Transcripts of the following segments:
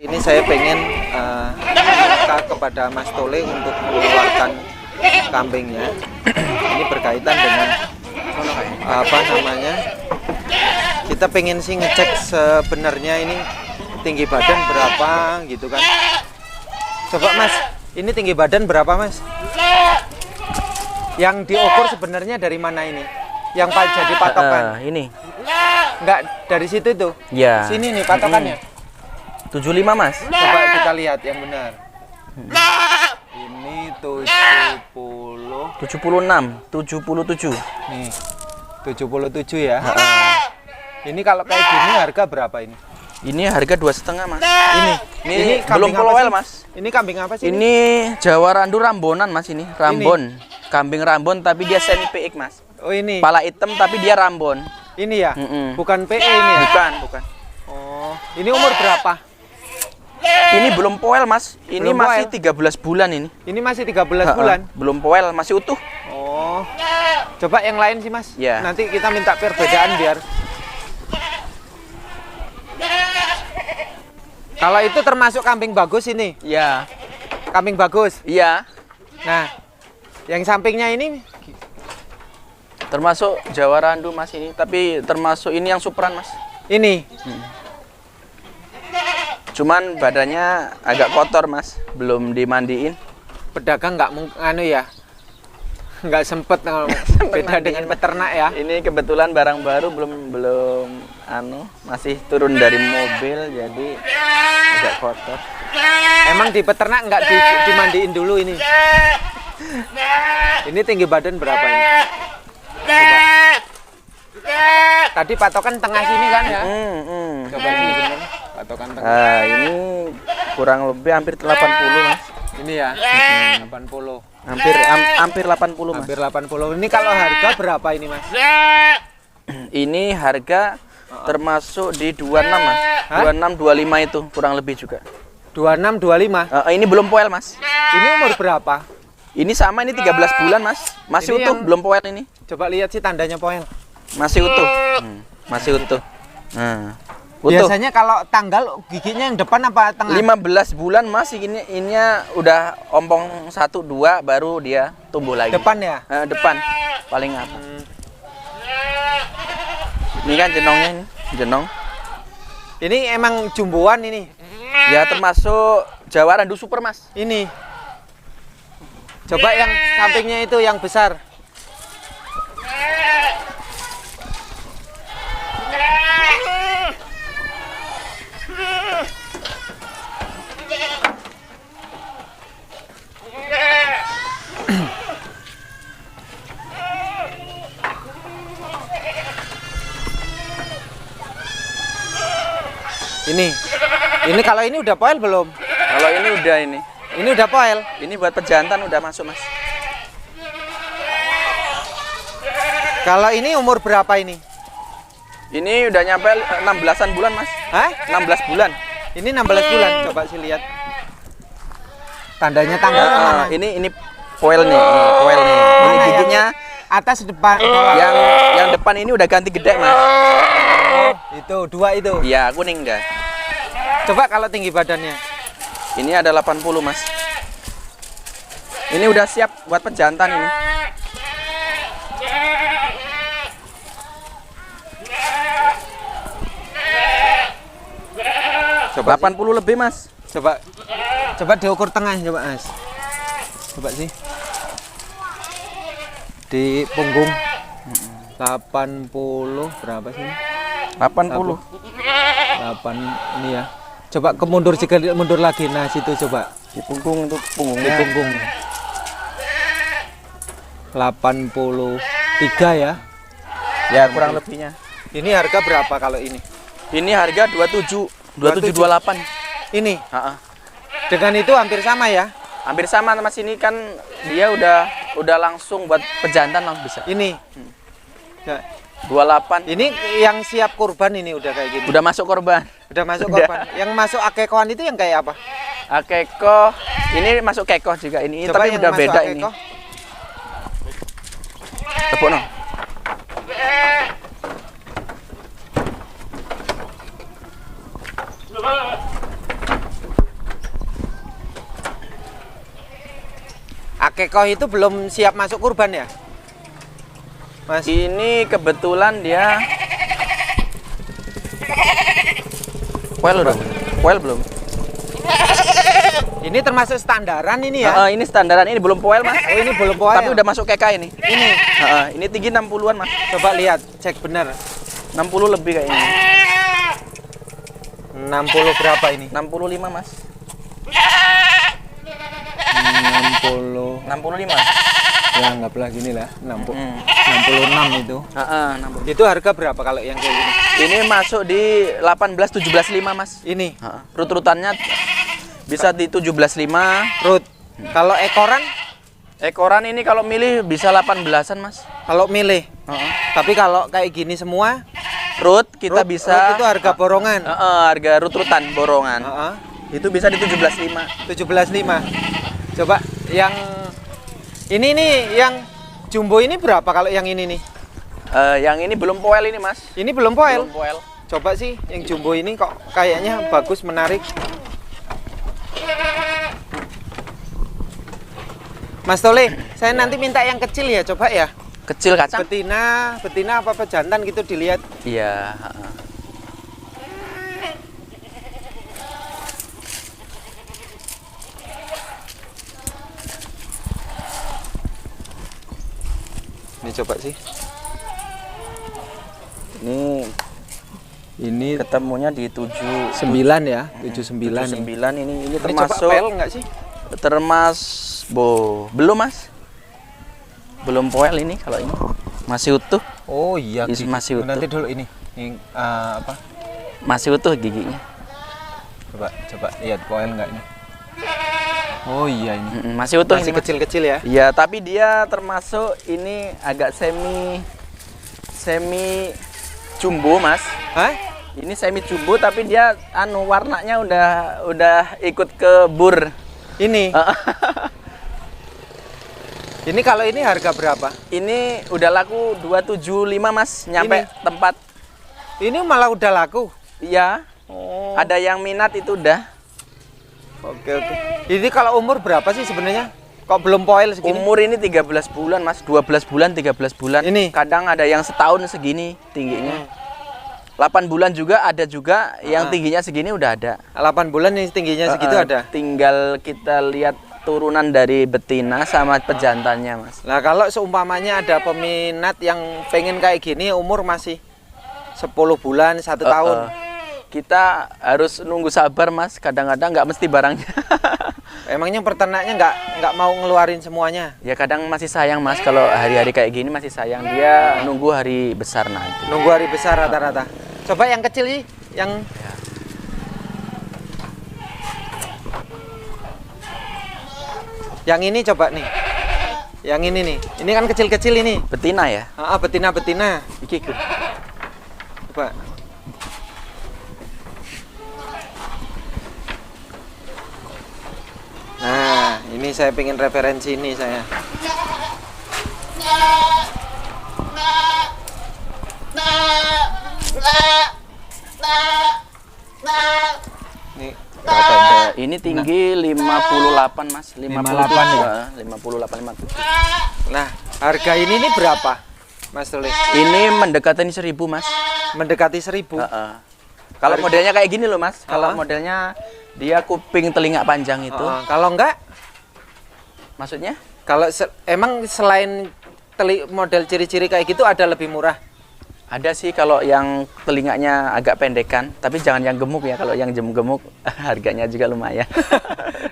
Ini saya pengen minta kepada Mas Tole untuk mengeluarkan kambingnya. Ini berkaitan dengan apa namanya? Kita pengen sih ngecek sebenarnya ini tinggi badan berapa gitu kan. Coba Mas, ini tinggi badan berapa Mas? Yang diukur sebenarnya dari mana ini? Yang jadi patokan? Ini. Enggak, dari situ tuh. Ya. Sini nih patokannya. 75 Mas. Coba kita lihat yang benar. Ini 77. Nih. 77 ya. Ini kalau kayak gini harga berapa ini? Ini harga 2,5 Mas. Ini belum kambing apa poloel sih? Mas. Ini kambing apa sih? Ini Jawa Randu Rambonan Mas ini. Rambon. Kambing Rambon tapi dia semi PX Mas. Oh ini. Kepala hitam tapi dia Rambon. Ini ya? Bukan PE ini ya? Bukan. Oh, ini umur berapa? Ini belum poel Mas. Ini Belum masih poel. 13 bulan ini. Ini masih 13 bulan. Belum poel, masih utuh. Oh. Coba yang lain sih, Mas. Ya. Nanti kita minta perbedaan biar. Kalau itu termasuk kambing bagus ini. Iya. Kambing bagus. Iya. Nah, yang sampingnya ini Termasuk Jawa Randu Mas ini, tapi termasuk ini yang superan Mas. ini. Cuman badannya agak kotor Mas, belum dimandiin. Pedagang nggak anu ya. Nggak sempet beda dengan peternak ya. Ini kebetulan barang baru belum masih turun dari mobil jadi agak kotor. Emang di peternak nggak dimandiin dulu ini. Ini tinggi badan berapa ini? Coba. Tadi patokan tengah sini kan ya? Coba sini bener. Patokan tengah. Nah, ini kurang lebih hampir 80 Mas. Ini ya? 80. Hampir 80 Mas. Hampir 80. Ini kalau harga berapa ini Mas? Ini harga termasuk di 26 Mas. 26 25 itu kurang lebih juga. 26 25. Ini belum poel Mas. Ini umur berapa? Ini sama, ini 13 bulan Mas. Masih Ini utuh, yang- belum poel ini. Coba lihat sih tandanya poel. Masih utuh. Masih utuh. Nah, utuh. Biasanya kalau tanggal giginya yang depan apa tengah? 15 bulan Mas, ininya udah ompong 1 2 baru dia tumbuh lagi. Depan ya? Depan paling atas. Ini kan jenongnya ini, jenong. Ini emang jumboan ini. Ya termasuk Jawa Randu Super Mas. Ini. Coba yang sampingnya itu yang besar. Ini kalau ini udah poel belum? Kalau ini udah ini. Ini udah poel. Ini buat pejantan udah masuk Mas. Kalau ini umur berapa ini? Ini udah nyampe 16-an bulan Mas. Hah? 16 bulan. Ini 16 bulan. Coba sih lihat. Tandanya tanggal mana? Ini poel nih, poel nih. Ini Mana giginya atas depan. yang depan ini udah ganti gede Mas. Itu dua itu. Iya, kuning dah. Coba kalau tinggi badannya. Ini ada 80 Mas. Ini udah siap buat pejantan ini. Coba 80 lebih Mas. Coba diukur tengah coba Mas. Coba sih. Di punggung 80 berapa sih? 80. 8 ini ya. Coba mundur lagi. Nah, situ coba. Di punggung itu Di punggungnya. punggung. 83 ya. Ya, kurang lebihnya. Ini harga berapa kalau ini? Ini harga 2728. Ini. Heeh. Dengan itu hampir sama ya. Hampir sama Mas, ini kan dia udah langsung buat pejantan langsung bisa. Ini. Ya. 28. Ini yang siap kurban ini udah kayak gini. Udah masuk korban. Udah masuk Udah. korban. Yang masuk akekohan itu yang kayak apa? Kekoh. Ini masuk kekoh juga ini, Coba tapi yang udah masuk beda ini. akekoh. Tepuk no. kekoh itu belum siap masuk kurban ya, Mas? Ini kebetulan dia poel udah. Poel belum? Ini termasuk standaran ini ya? Ini standaran, ini belum poel Mas. Oh, ini belum poel. Tapi udah masuk KK ini. Ini. Ini tinggi 60-an Mas. Coba lihat, cek benar. 60 lebih kayaknya. 60 berapa ini? 65 Mas. 60. 65. Ya anggaplah gini lah, 66 itu. 60. Itu harga berapa kalau yang kayak gini? Ini masuk di 18-17,5 Mas. Ini. Rut-rutannya bisa di 17,5. Rut. Kalau ekoran? Ekoran ini kalau milih bisa 18-an Mas. Kalau milih. Tapi kalau kayak gini semua Rut kita rut, bisa. Rut itu harga borongan. Harga rut-rutan borongan. Itu bisa di 17,5. 17,5. Coba yang ini nih, yang jumbo ini berapa kalau yang ini nih? Yang ini belum poel ini Mas. Ini belum poel. Belum poel. Coba sih yang jumbo ini kok kayaknya bagus, menarik. Mas Tole, saya nanti minta yang kecil ya, coba ya. Kecil kacang? Betina apa jantan gitu dilihat. Iya. Ini coba sih. Ini ketemunya di 79 ya, 79 nih. 79 ini Termasuk termasuk poel enggak sih? Belum Mas. Belum poel ini kalau ini. Masih utuh. Oh iya, masih utuh. Nanti dulu ini apa? Masih utuh giginya. Coba lihat poel enggak ini. Oh iya ini. Masih utuh, masih ini kecil-kecil ya. Iya, tapi dia termasuk ini agak semi jumbo, Mas. Hah? Ini semi jumbo tapi dia warnanya udah ikut ke bur. Ini. Ini kalau ini harga berapa? Ini udah laku 275 Mas, nyampe Ini. tempat. Ini malah udah laku. Iya. Oh. Ada yang minat itu udah. Oke. Ini kalau umur berapa sih sebenarnya? Kok belum poil segini? Umur ini 13 bulan Mas, 12 bulan, 13 bulan. Ini. Kadang ada yang setahun segini tingginya. 8 bulan juga ada juga yang tingginya segini udah ada. 8 bulan yang tingginya segitu ada. Tinggal kita lihat turunan dari betina sama pejantannya, Mas. Nah, kalau seumpamanya ada peminat yang pengen kayak gini umur masih 10 bulan, 1 tahun. Kita harus nunggu sabar, Mas. Kadang-kadang nggak mesti barangnya. Emangnya peternaknya nggak mau ngeluarin semuanya? Ya kadang masih sayang, Mas. Kalau hari-hari kayak gini masih sayang. Dia nunggu hari besar nanti. Nunggu hari besar rata-rata. Coba yang kecil sih, yang yang ini coba nih. Yang ini nih. Ini kan kecil-kecil ini. Betina ya? Betina-betina. Iki. Coba. Nah, ini saya pengen referensi ini saya. Ini berapa ya? Ini tinggi 58 Mas, 58 ya? 58 57. Nah, harga ini nih berapa, Mas Tole? Ini mendekati 1.000 Mas. Mendekati 1.000. Kalau modelnya kayak gini loh Mas. Kalau modelnya dia kuping telinga panjang itu. Kalau enggak? Maksudnya? Kalau emang selain model ciri-ciri kayak gitu ada lebih murah? Ada sih kalau yang telinganya agak pendekan, tapi jangan yang gemuk ya. Kalau yang gemuk harganya juga lumayan.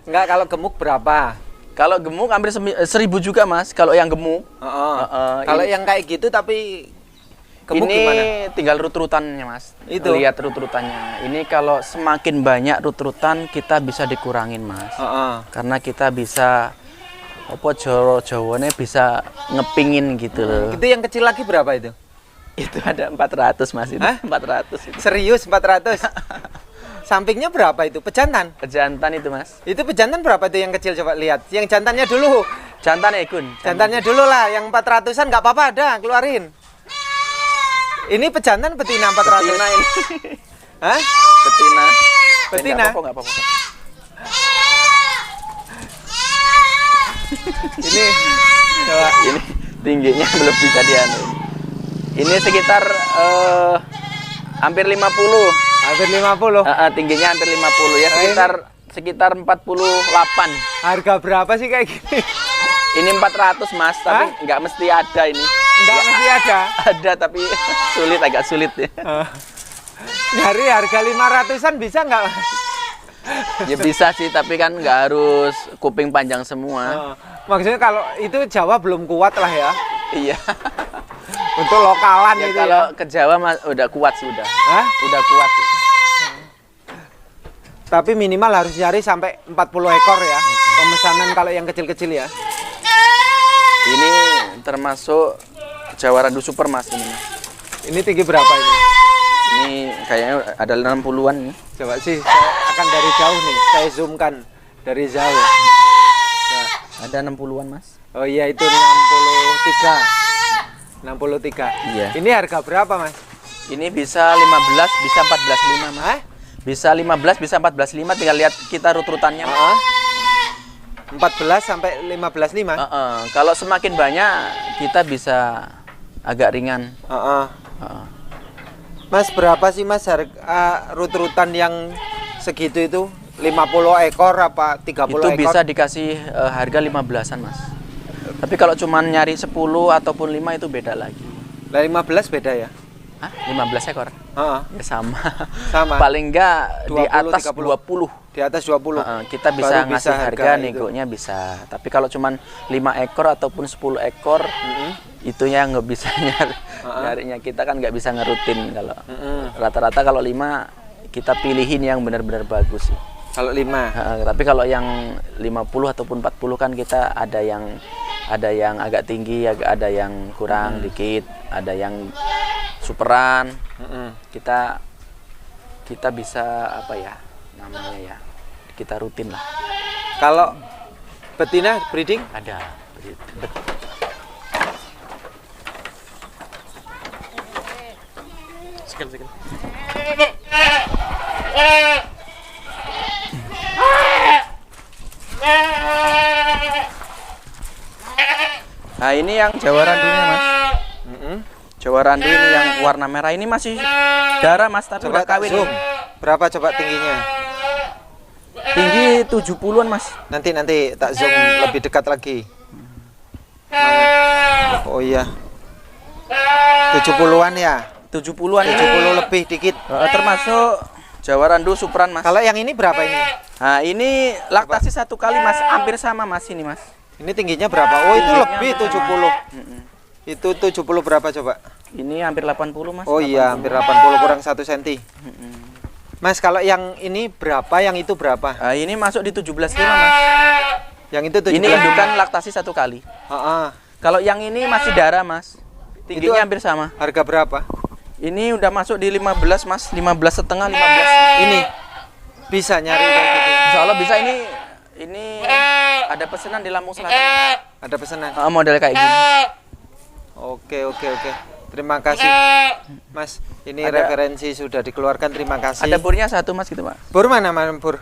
Enggak, kalau gemuk berapa? Kalau gemuk hampir 1.000 juga Mas. Kalau yang gemuk. Kalau yang kayak gitu tapi gemuk ini gimana? tinggal rut-rutannya Mas. Itu. Lihat rut-rutannya. Ini kalau semakin banyak rut-rutan kita bisa dikurangin Mas. Karena kita bisa Jawa-Jawane bisa ngepingin gitu loh. Itu yang kecil lagi berapa itu? Itu ada 400 Mas itu. Hah? 400 itu. Serius 400? Sampingnya berapa itu? Pejantan? Pejantan itu Mas. Itu pejantan berapa itu yang kecil, coba lihat. Yang jantannya dulu. Jantan ya Kun. Jantannya dulu lah, yang 400-an nggak apa-apa, ada keluarin. Ini pejantan betina 400. Betina ini. Hah? Betina. Betina? Enggak apa-apa. Ini coba. Ini tingginya belum bisa dianu. Ini sekitar hampir 50. Hampir 50. Tingginya hampir 50 ya, sekitar 48. Harga berapa sih kayak gini? Ini 400 Mas, tapi nggak mesti ada ini. Nggak mesti ada. Ada tapi agak sulit ya. Nyari harga 500-an bisa nggak? Ya bisa sih, tapi kan nggak harus kuping panjang semua. Maksudnya kalau itu Jawa belum kuat lah ya. Iya. Untuk lokalan Ya, itu kalau ya. ke Jawa udah kuat sih udah. Hah? Udah kuat. Sih. Tapi minimal harus nyari sampai 40 ekor ya. Pemesanan kalau yang kecil-kecil ya. Ini termasuk Jawa Randu Super Mas ini Mas. Ini tinggi berapa ini? Ini kayaknya ada 60-an nih. Coba sih, saya akan dari jauh nih. Saya zoomkan dari jauh. Nah. Ada 60-an Mas. Oh iya, itu 63. 63. Iya. Ini harga berapa Mas? Ini bisa 15, bisa 14,5 Mas. Hah? Bisa 15, bisa 14,5, tinggal lihat kita rut-rutannya Mas. 14 sampai 15,5. Kalau semakin banyak kita bisa agak ringan. Mas, berapa sih Mas harga rut-rutan yang segitu itu? 50 ekor apa 30 Itu ekor? bisa dikasih harga 15-an Mas. Tapi kalau cuman nyari 10 ataupun 5 itu beda lagi. Lah 15 beda ya? Hah? 15 ekor? Ya sama. Sama. Paling enggak 20, di atas 30. 20. Di atas 20. Kita bisa Baru ngasih bisa harga itu. negonya bisa. Tapi kalau cuman 5 ekor ataupun 10 ekor, itunya nggak bisa nyarinya. Kita kan nggak bisa ngerutin kalau. Rata-rata kalau 5 kita pilihin yang benar-benar bagus sih. Kalau 5. Tapi kalau yang 50 ataupun 40 kan kita ada yang agak tinggi, ada yang kurang dikit, ada yang superan. Kita bisa apa ya namanya ya, kita rutin lah. Kalau betina breeding Ada. Sekian. Nah ini yang Jawa Randunya Mas. Jawa Randu ini yang warna merah ini masih darah Mas, tapi coba udah kawin. zoom. Berapa coba tingginya? Tinggi 70-an Mas. Nanti tak zoom lebih dekat lagi. Mana? Oh iya. 70-an ya? 70-an 70 lebih dikit. termasuk Jawa Randu Superan Mas. Kalau yang ini berapa ini? Nah ini laktasi 1 kali Mas, hampir sama Mas ini Mas. Ini tingginya berapa? Oh itu Tingginya lebih 70. Itu 70 berapa coba? Ini hampir 80 Mas. Oh iya, hampir 80 kurang 1 cm. Mas, kalau yang ini berapa, yang itu berapa? Nah, ini masuk di 17,5 Mas. Yang itu 17. Ini indukan laktasi 1 kali. Kalau yang ini masih darah Mas. Tingginya hampir sama. Harga berapa? Ini udah masuk di 15 Mas, 15,5, 15. Ini bisa nyari kayak gitu. Insya Allah bisa. Ini ada pesanan di Lampung Selatan. Ada pesanan. Model kayak gini. Oke. Terima kasih, Mas. Ini Ada- referensi sudah dikeluarkan. Terima kasih. Ada burnya 1 Mas gitu Pak. Bur mana bur?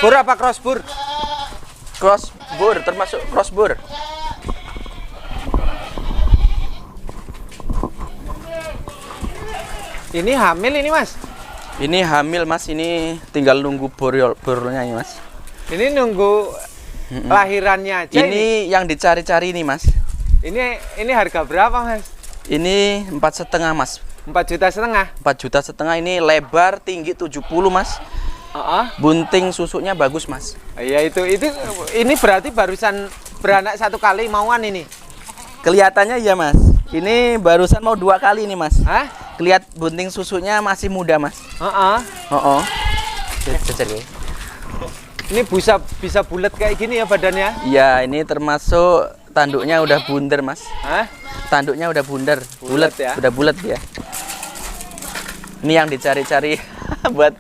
Bur apa cross bur? Cross bur, termasuk cross bur. Ini hamil ini Mas. Ini hamil Mas, ini tinggal nunggu burnya ini Mas. Ini nunggu lahirannya aja. Ini yang dicari-cari ini Mas. Ini harga berapa Mas? Ini 4,5 Mas. 4,5 juta. 4,5 juta ini lebar, tinggi 70 Mas. Bunting susunya bagus Mas. Iya itu ini berarti barusan beranak 1 kali mauan ini. Kelihatannya iya Mas. Ini barusan mau 2 kali ini Mas. Hah? Lihat bunting susunya masih muda Mas. Cecer ya. Ini bisa bulat kayak gini ya badannya? Iya, ini termasuk tanduknya udah bundar Mas. Tanduknya udah bundar, bulat ya? Udah bulat dia. Ini yang dicari-cari buat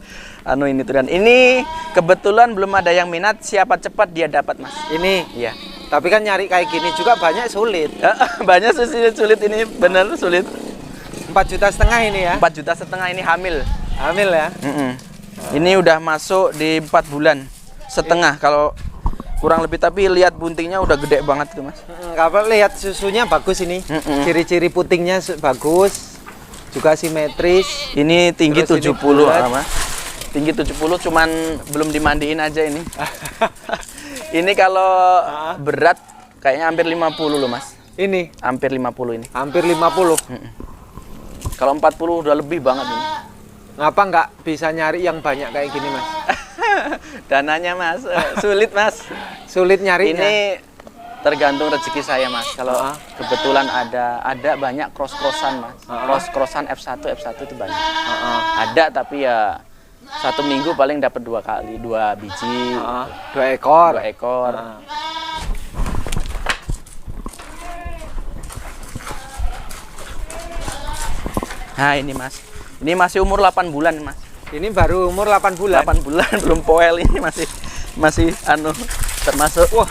ini tuh. Dan ini kebetulan belum ada yang minat, siapa cepat dia dapat Mas. Ini. Iya. Tapi kan nyari kayak gini juga banyak sulit. Banyak sulit ini, bener sulit. 4,5 juta ini ya? 4,5 juta ini hamil. Hamil ya? Ini udah masuk di 4 bulan setengah. Kalau kurang lebih, tapi lihat buntingnya udah gede banget tuh Mas. Kalau lihat susunya bagus ini. Ciri-ciri putingnya bagus. Juga simetris. Ini tinggi Terus 70 ini Mas. Tinggi 70 cuman belum dimandiin aja ini. Ini kalau berat kayaknya hampir 50 loh Mas. Ini Hampir 50 ini. hampir 50. Kalau 40 udah lebih banget ini. Ngapa nggak bisa nyari yang banyak kayak gini Mas? Dananya Mas, sulit Mas. Sulit nyarinya. Ini tergantung rezeki saya Mas. Kalau kebetulan ada banyak cross-crossan Mas. Cross-crossan F1 itu banyak. Ada tapi ya 1 minggu paling dapat 2 kali, 2 biji. 2 ekor. 2 ekor. Nah ini Mas, ini masih umur 8 bulan Mas. Ini baru umur 8 bulan. 8 bulan belum poel, ini masih termasuk. Wah.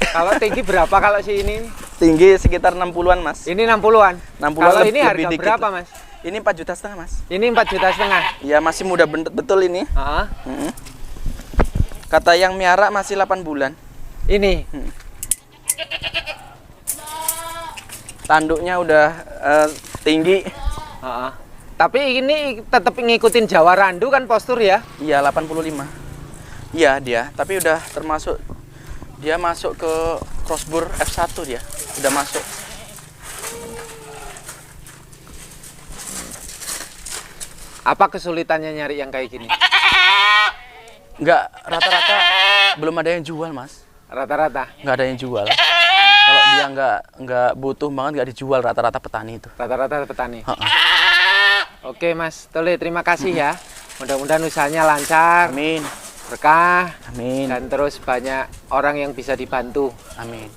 Kalau tinggi berapa kalau si ini? Tinggi sekitar 60-an Mas. Ini 60-an. 60-an Kalau ini lebih harga dikit. berapa Mas? Ini 4,5 juta Mas. Ini 4,5 juta. Ya masih muda betul ini. Kata yang miara masih 8 bulan. Ini. Tanduknya udah tinggi. Tapi ini tetap ngikutin Jawa Randu kan postur ya? Iya 85. Iya dia, tapi udah termasuk dia masuk ke crossbur F1 dia. Udah masuk. Apa kesulitannya nyari yang kayak gini? Enggak, rata-rata belum ada yang jual Mas. Rata-rata? Nggak ada yang jual. Kalau dia nggak butuh banget, nggak dijual rata-rata petani itu. Rata-rata petani. Oke Mas Tole, terima kasih ya. Mudah-mudahan usahanya lancar. Amin. Berkah. Amin. Dan terus banyak orang yang bisa dibantu. Amin.